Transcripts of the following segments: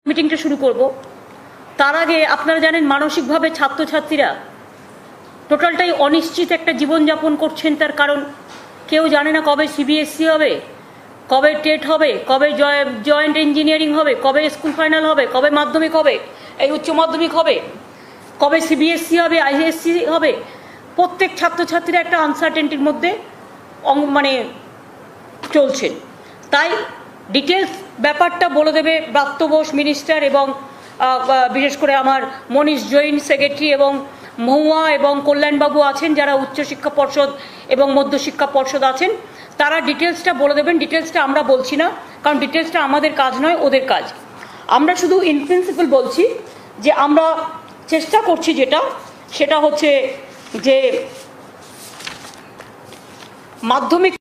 মিটিংটা শুরু করব। তার আগে আপনারা জানেন মানসিকভাবে ছাত্রছাত্রীরা টোটালটাই অনিশ্চিত একটা জীবনযাপন করছেন। তার কারণ কেউ জানে না কবে সিবিএসসি হবে, কবে টেট হবে, কবে জয়েন্ট ইঞ্জিনিয়ারিং হবে, কবে স্কুল ফাইনাল হবে, কবে মাধ্যমিক হবে, এই উচ্চ মাধ্যমিক হবে, কবে সিবিএসসি হবে, আইএসসি হবে। প্রত্যেক ছাত্রছাত্রীরা একটা আনসার্টেনটির মধ্যে চলছেন। তাই ডিটেলস ব্যাপারটা বলে দেবে ব্রাত্য বোস মিনিস্টার এবং বিশেষ করে আমার মনীষ জৈন সেক্রেটারি এবং মহুয়া এবং কল্যাণবাবু আছেন, যারা উচ্চশিক্ষা পর্ষদ এবং মধ্যশিক্ষা পর্ষদ আছেন। তারা ডিটেলসটা বলে দেবেন। ডিটেলসটা আমরা বলছি না, কারণ ডিটেলসটা আমাদের কাজ নয়, ওদের কাজ। আমরা শুধু ইন প্রিন্সিপাল বলছি যে আমরা চেষ্টা করছি সেটা হচ্ছে যে মাধ্যমিক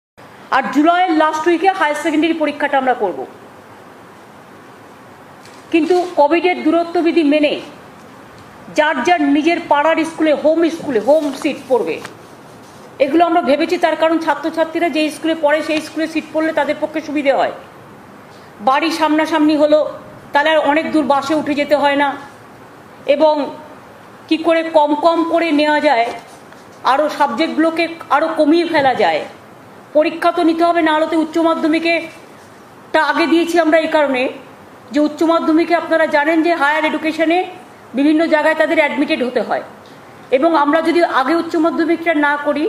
আর জুলাইয়ের লাস্ট উইকে হায়ার সেকেন্ডারি পরীক্ষাটা আমরা করব, কিন্তু কোভিডের দূরত্ববিধি মেনে যার যার নিজের পাড়ার স্কুলে হোম সিট পড়বে, এগুলো আমরা ভেবেছি। তার কারণ ছাত্রছাত্রীরা যে স্কুলে পড়ে সেই স্কুলে সিট পড়লে তাদের পক্ষে সুবিধে হয়। বাড়ি সামনাসামনি হলো, তাহলে আর অনেক দূর বাসে উঠে যেতে হয় না, এবং কি করে কম করে নেওয়া যায়, আরও সাবজেক্টগুলোকে আরও কমিয়ে ফেলা যায়। পরীক্ষা তো নিতে হবে, না হলে তো উচ্চ মাধ্যমিকেটা আগে দিয়েছি আমরা এই কারণে যে উচ্চ মাধ্যমিকে আপনারা জানেন যে হায়ার এডুকেশনে বিভিন্ন জায়গায় তাদের অ্যাডমিটেড হতে হয়, এবং আমরা যদি আগে উচ্চ মাধ্যমিকটা না করি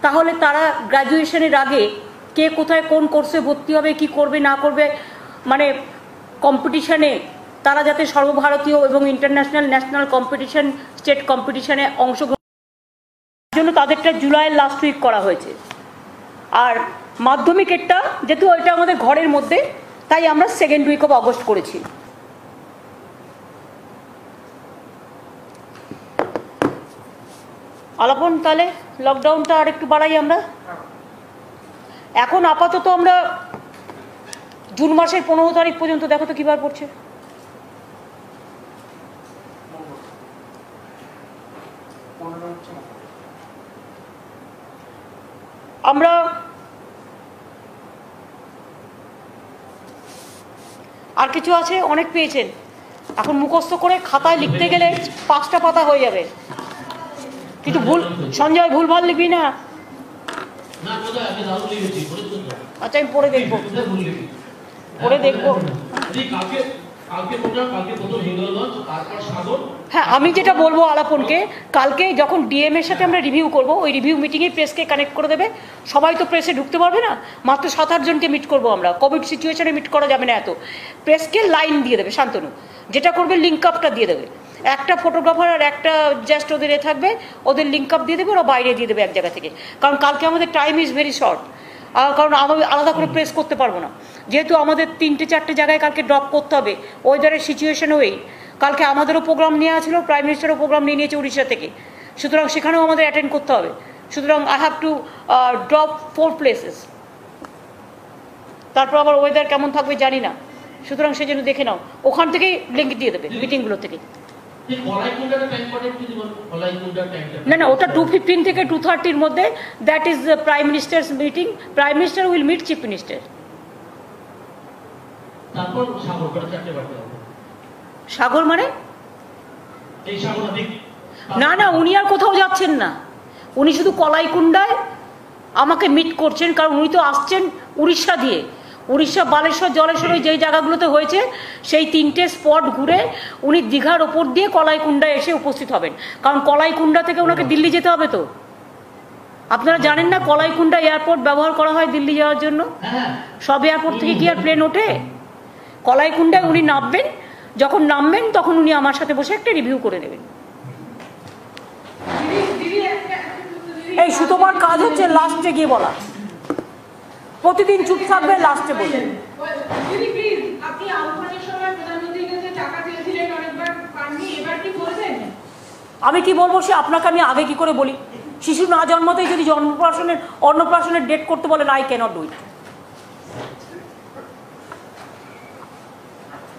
তাহলে তারা গ্র্যাজুয়েশনের আগে কে কোথায় কোন কোর্সে ভর্তি হবে, কি করবে না করবে, কম্পিটিশনে তারা যাতে সর্বভারতীয় এবং ইন্টারন্যাশনাল ন্যাশনাল কম্পিটিশন স্টেট কম্পিটিশনে অংশগ্রহণ জন্য তাদেরটা জুলাইয়ের লাস্ট উইক করা হয়েছে। আর মাধ্যমিকেরটা যেহেতু ওইটা আমাদের ঘরের মধ্যে, তাই আমরা সেকেন্ড উইক অফ অগস্ট করেছি। আলাপন, তাহলে লকডাউনটা আর একটু বাড়াই আমরা। এখন আপাতত আমরা জুন মাসের 15 তারিখ পর্যন্ত, দেখো তো কিবার পড়ছে, আমরা আর কিছু আছে অনেক পেয়েছেন, এখন মুখস্থ করে খাতায় লিখতে গেলে 5টা পাতা হয়ে যাবে, কিন্তু সঞ্জয় ভুলভাল লিখবি না। আচ্ছা, আমি পড়ে দেখবো। হ্যাঁ, আমি যেটা বলবো আলাপনকে, কালকে যখন ডিএম এর সাথে আমরা রিভিউ করবো, ওই রিভিউ মিটিংয়ে প্রেসকে কানেক্ট করে দেবে। সবাই তো প্রেসে ঢুকতে পারবে না, মাত্র 7-8 জনকে মিট করবো আমরা। কোভিড সিচুয়েশনে মিট করা যাবে না এত। প্রেসকে লাইন দিয়ে দেবে, শান্তনু যেটা করবে লিঙ্ক আপটা দিয়ে দেবে, একটা ফটোগ্রাফার আর একটা জাস্ট ওদের থাকবে, ওদের লিঙ্ক আপ দিয়ে দেবে, ওরা বাইরে দিয়ে দেবে এক জায়গা থেকে। কারণ কালকে আমাদের টাইম ইজ ভেরি শর্ট, কারণ আমি আলাদা করে প্রেস করতে পারবো না, যেহেতু আমাদের 3-4টে জায়গায় কালকে ড্রপ করতে হবে। ওয়েদারের সিচুয়েশন ওই, কালকে আমাদেরও প্রোগ্রাম নেওয়া ছিল, প্রাইম মিনিস্টারও প্রোগ্রাম নিয়ে নিয়েছে উড়িষ্যা থেকে, সুতরাং সেখানেও আমাদের অ্যাটেন্ড করতে হবে। সুতরাং I have to drop 4 places. তারপর আবার ওয়েদার কেমন থাকবে জানি না, সুতরাং সেই জন্য দেখে নাও, ওখান থেকেই লিঙ্ক দিয়ে দেবে মিটিংগুলো থেকে। না, ওটা 2:15 থেকে 2:30 মধ্যে, that is prime minister's meeting. Prime minister will meet chief minister. Sagar মানে না, উনি আর কোথাও যাচ্ছেন না, উনি শুধু কলাইকুণ্ডায় আমাকে মিট করছেন, কারণ উনি তো আসছেন উড়িষ্যা দিয়ে। উড়িষ্যা বালেশ্বর জলেশ্বর যেই জায়গাগুলোতে হয়েছে সেই 3টে স্পট ঘুরে উনি দীঘার ওপর দিয়ে কলাইকুণ্ডায় এসে উপস্থিত হবেন, কারণ কলাইকুণ্ডা থেকে ওনাকে দিল্লি যেতে হবে। তো আপনারা জানেন না কলাইকুণ্ডা এয়ারপোর্ট ব্যবহার করা হয় দিল্লি যাওয়ার জন্য। সব এয়ারপোর্ট থেকে কি আর প্লেন ওঠে? কলাইকুণ্ডায় উনি নামবেন, যখন নামবেন তখন উনি আমার সাথে বসে একটা রিভিউ করে নেবেন। এই সুতমার কাজ হচ্ছে লাস্টে গিয়ে বলা, প্রতিদিন চুপ থাকবে, লাস্টে বলবেন। আমি কি বলবো সে আপনাকে আমি আগে কি করে বলি? শিশু না জন্মতেই যদি অন্নপ্রাশনের ডেট করতে বলেন, আই ক্যানট ডু ইট।